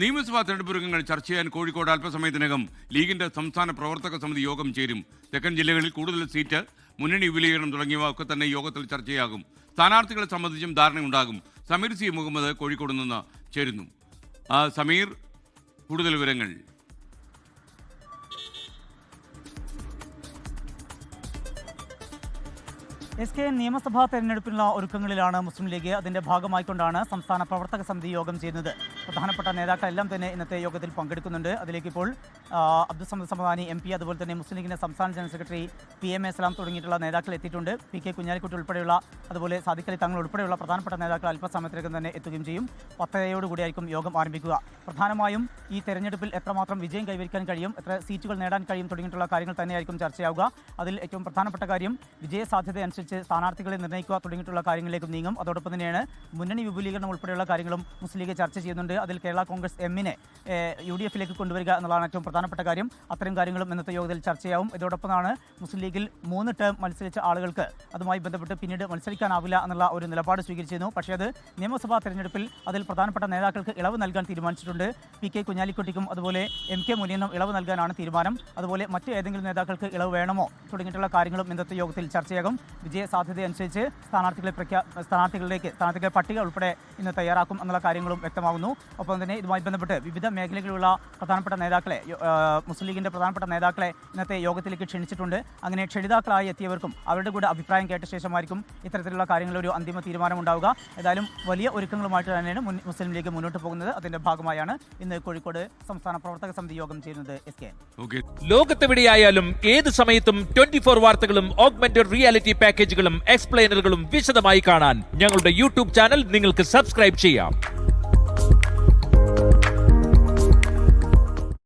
നിയമസഭാ തെരഞ്ഞെടുപ്പ് ഒരുക്കങ്ങൾ ചർച്ച ചെയ്യാൻ കോഴിക്കോട് അല്പസമയത്തിനകം ലീഗിന്റെ സംസ്ഥാന പ്രവർത്തക സമിതി യോഗം ചേരും. തെക്കൻ ജില്ലകളിൽ കൂടുതൽ സീറ്റ്, മുന്നണി വിപുലീകരണം തുടങ്ങിയവ ഒക്കെ തന്നെ യോഗത്തിൽ ചർച്ചയാകും. സ്ഥാനാർത്ഥികളെ സംബന്ധിച്ചും ധാരണയുണ്ടാകും. സമീർ സി മുഹമ്മദ് കോഴിക്കോട് നിന്ന് ചേരുന്നു. സമീർ, കൂടുതൽ വിവരങ്ങൾ. SKN നിയമസഭാ തെരഞ്ഞെടുപ്പിനുള്ള ഒരുക്കങ്ങളിലാണ് മുസ്ലിം ലീഗ്. അതിന്റെ ഭാഗമായിക്കൊണ്ടാണ് സംസ്ഥാന പ്രവർത്തക സമിതി യോഗം ചെയ്യുന്നത്. പ്രധാനപ്പെട്ട നേതാക്കളെല്ലാം തന്നെ ഇന്നത്തെ യോഗത്തിൽ പങ്കെടുക്കുന്നുണ്ട്. അതിലേക്ക് ഇപ്പോൾ അബ്ദുസമദ് സമദാനി MP, അതുപോലെ തന്നെ മുസ്ലിം ലീഗിന്റെ സംസ്ഥാന ജനറൽ സെക്രട്ടറി PM A സലാം തുടങ്ങിയിട്ടുള്ള നേതാക്കൾ എത്തിയിട്ടുണ്ട്. PK കുഞ്ഞാലിക്കുട്ടി ഉൾപ്പെടെയുള്ള, അതുപോലെ സാദിഖ് അലി തങ്ങൾ ഉൾപ്പെടെയുള്ള പ്രധാനപ്പെട്ട നേതാക്കൾ അല്പസമയത്തിനകം തന്നെ എത്തുകയും ചെയ്യും. 10:00 യോഗം ആരംഭിക്കുക. പ്രധാനമായും ഈ തെരഞ്ഞെടുപ്പിൽ എത്രമാത്രം വിജയം കൈവരിക്കാൻ കഴിയും, എത്ര സീറ്റുകൾ നേടാൻ കഴിയും തുടങ്ങിയിട്ടുള്ള കാര്യങ്ങൾ തന്നെയായിരിക്കും ചർച്ചയാവുക. അതിൽ ഏറ്റവും പ്രധാനപ്പെട്ട കാര്യം വിജയ സാധ്യത അനുസരിച്ച് സ്ഥാനാർത്ഥികളെ നിർണ്ണയിക്കുക തുടങ്ങിയിട്ടുള്ള കാര്യങ്ങളിലേക്ക് നീങ്ങും. അതോടൊപ്പം തന്നെയാണ് മുന്നണി വിപുലീകരണം ഉൾപ്പെടെയുള്ള കാര്യങ്ങളും മുസ്ലിം ലീഗ് ചർച്ച ചെയ്യുന്നുണ്ട്. അതിൽ കേരള കോൺഗ്രസ് എമ്മിനെ UDF-ലേക്ക് കൊണ്ടുവരിക എന്നുള്ളതാണ് ഏറ്റവും പ്രധാനപ്പെട്ട കാര്യം. അത്തരം കാര്യങ്ങളും ഇന്നത്തെ യോഗത്തിൽ ചർച്ചയാവും. ഇതോടൊപ്പമാണ് മുസ്ലിം ലീഗിൽ 3 ടേം മത്സരിച്ച ആളുകൾക്ക് അതുമായി ബന്ധപ്പെട്ട് പിന്നീട് മത്സരിക്കാനാവില്ല എന്നുള്ള ഒരു നിലപാട് സ്വീകരിച്ചിരുന്നു. പക്ഷേ അത് നിയമസഭാ തെരഞ്ഞെടുപ്പിൽ അതിൽ പ്രധാനപ്പെട്ട നേതാക്കൾക്ക് ഇളവ് നൽകാൻ തീരുമാനിച്ചിട്ടുണ്ട്. PK കുഞ്ഞാലിക്കുട്ടിക്കും അതുപോലെ MK മുനീറിനും ഇളവ് നൽകാനാണ് തീരുമാനം. അതുപോലെ മറ്റ് ഏതെങ്കിലും നേതാക്കൾക്ക് ഇളവ് വേണമോ തുടങ്ങിയിട്ടുള്ള കാര്യങ്ങളും ഇന്നത്തെ യോഗത്തിൽ ചർച്ചയാകും. വിജയ സാധ്യത അനുസരിച്ച് സ്ഥാനാർത്ഥികളുടെ പട്ടിക ഉൾപ്പെടെ ഇന്ന് തയ്യാറാക്കും എന്നുള്ള കാര്യങ്ങളും വ്യക്തമാകുന്നു. ഒപ്പം തന്നെ ഇതുമായി ബന്ധപ്പെട്ട് വിവിധ മേഖലകളിലുള്ള പ്രധാനപ്പെട്ട നേതാക്കളെ, മുസ്ലിം ലീഗിന്റെ പ്രധാനപ്പെട്ട നേതാക്കളെ ഇന്നത്തെ യോഗത്തിലേക്ക് ക്ഷണിച്ചിട്ടുണ്ട്. അങ്ങനെ ക്ഷണിതാക്കളായി എത്തിയവർക്കും അവരുടെ കൂടെ അഭിപ്രായം കേട്ട ശേഷമായിരിക്കും ഇത്തരത്തിലുള്ള കാര്യങ്ങളിൽ ഒരു അന്തിമ തീരുമാനമുണ്ടാവുക. ഏതായാലും വലിയ ഒരുക്കങ്ങളുമായിട്ട് തന്നെയാണ് മുസ്ലിം ലീഗ് മുന്നോട്ട് പോകുന്നത്. അതിന്റെ ഭാഗമായാണ് ഇന്ന് കോഴിക്കോട് സംസ്ഥാന പ്രവർത്തക സമിതി യോഗം ചേരുന്നത്. ലോകത്തെവിടെയായാലും ഏത് സമയത്തും 24 വാർത്തകളും ഓഗ്മെന്റഡ് റിയാലിറ്റി പാക്കേജുകളും എക്സ്പ്ലെയിനറുകളും വിശദമായി കാണാൻ ഞങ്ങളുടെ YouTube ചാനൽ നിങ്ങൾക്ക് സബ്സ്ക്രൈബ് ചെയ്യാം.